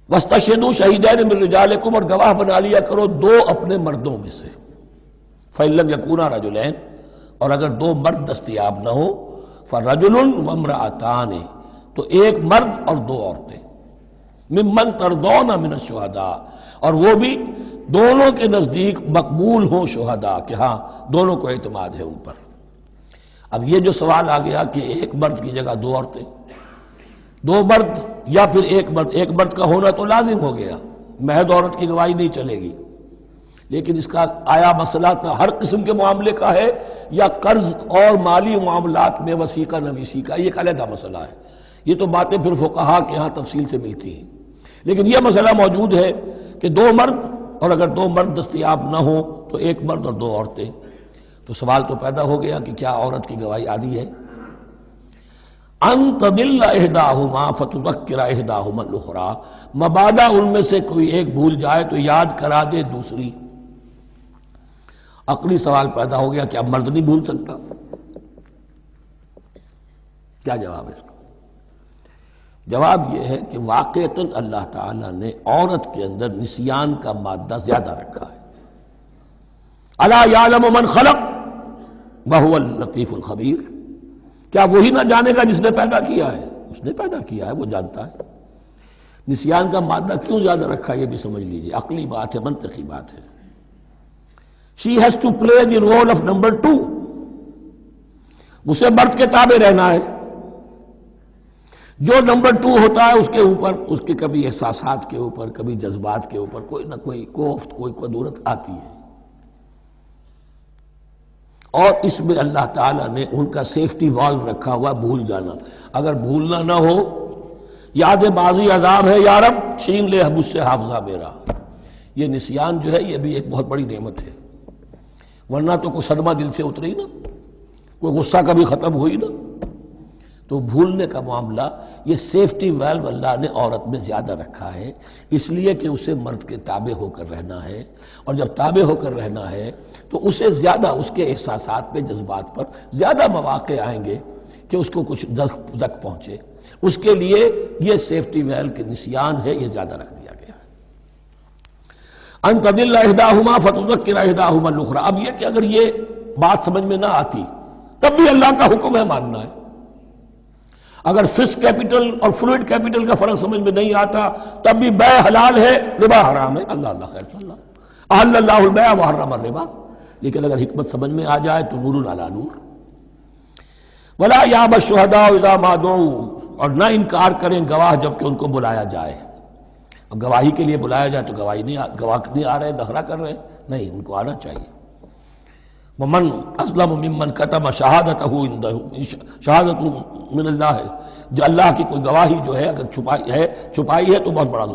وَاسْتَشْهِدُوا شَهِيدَيْنِ مِن رِجَالِكُمْ، اور گواہ بنا لیا کرو دو اپنے مردوں میں سے. فَإِن لَّمْ يَكُونَا رَجُلَيْنِ، اور اگر دو مرد دستیاب نہ ہو، فَرَجُلٌ وَامْرَأَتَانِ، تو ایک مرد اور دو عورتیں. ممن ترضون من الشہداء، اور وہ بھی دونوں کے نزدیک مقبول ہوں شہداء، کہ ہاں دونوں کو اعتماد ہے ان پر. اب یہ جو سوال آ گیا کہ ایک مرد کی جگہ دو عورتیں، دو مرد یا پھر ایک مرد کا ہونا تو لازم ہو گیا، محض عورت کی گواہی نہیں چلے گی. لیکن اس کا آیا مسئلہ ہر قسم کے معاملے کا ہے یا قرض اور مالی معاملات میں وثیقہ نویسی کا، یہ ایک علیحدہ مسئلہ ہے. یہ تو باتیں پھر فقہا کے ہاں تفصیل سے ملتی ہیں. لیکن یہ مسئلہ موجود ہے کہ دو مرد، اور اگر دو مرد دستیاب نہ ہوں تو ایک مرد اور دو عورتیں. تو سوال تو پیدا ہو گیا کہ کیا عورت کی گواہی عادی ہے؟ ان تضل احداہما فتذکر احداہما الاخری، مبادا ان میں سے کوئی ایک بھول جائے تو یاد کرا دے دوسری. عقلی سوال پیدا ہو گیا کہ اب مرد نہیں بھول سکتا. کیا جواب ہے اس کا؟ جواب یہ ہے کہ واقعتاً اللہ تعالیٰ نے عورت کے اندر نسیان کا مادہ زیادہ رکھا ہے. الا یعلم من خلق وهو اللطیف الخبیر، کیا وہی نہ جانے گا جس نے پیدا کیا ہے؟ اس نے پیدا کیا ہے، وہ جانتا ہے. نسیان کا مادہ کیوں زیادہ رکھا یہ بھی سمجھ لیجیے، عقلی بات ہے، منطقی بات ہے. She has to play the role of number 2. اسے مرد کے تابع رہنا ہے. جو نمبر 2 ہوتا ہے اس کے اوپر، اس کے کبھی احساسات کے اوپر، کبھی جذبات کے اوپر کوئی نہ کوئی کوفت، کوئی قدورت آتی ہے. اور اس میں اللہ تعالیٰ نے ان کا سیفٹی والو رکھا ہوا بھول جانا. اگر بھولنا نہ ہو، یاد ماضی عذاب ہے یا رب چھین لے مجھ سے حافظہ میرا. یہ نسیان جو ہے یہ بھی ایک بہت بڑی نعمت ہے، ورنہ تو کوئی صدمہ دل سے اتری نا، کوئی غصہ کبھی ختم ہوئی نا. تو بھولنے کا معاملہ یہ سیفٹی ویلو اللہ نے عورت میں زیادہ رکھا ہے، اس لیے کہ اسے مرد کے تابع ہو کر رہنا ہے. اور جب تابع ہو کر رہنا ہے تو اسے زیادہ اس کے احساسات پہ، جذبات پر زیادہ مواقع آئیں گے کہ اس کو کچھ زک پہنچے. اس کے لیے یہ سیفٹی ویل کے نسیان ہے، یہ زیادہ رکھ دیا گیا ہے. ان تضل احداہما فتذکر احداہما الاخری. اب یہ کہ اگر یہ بات سمجھ میں نہ آتی تب بھی اللہ کا حکم ہے ماننا ہے. اگر فسک کیپٹل اور فلوئڈ کیپٹل کا فرق سمجھ میں نہیں آتا تب بھی بیع حلال ہے، ربا حرام ہے. اللہ خیر صلی اللہ احل اللہ البیع وحرم الربا. لیکن اگر حکمت سمجھ میں آ جائے تو نور علی نور. ولا یاب الشہداء اذا ما دعوا، اور نہ انکار کریں گواہ جب کہ ان کو بلایا جائے. اب گواہی کے لیے بلایا جائے تو گواہ نہیں آ رہے، نخرہ کر رہے ہیں، نہیں، ان کو آنا چاہیے. ومن اسلم ممن کتم شہادتہ شہادت من اللہ ہے، جو اللہ کی کوئی گواہی جو ہے اگر چھپائی ہے تو بہت بڑا ظلم.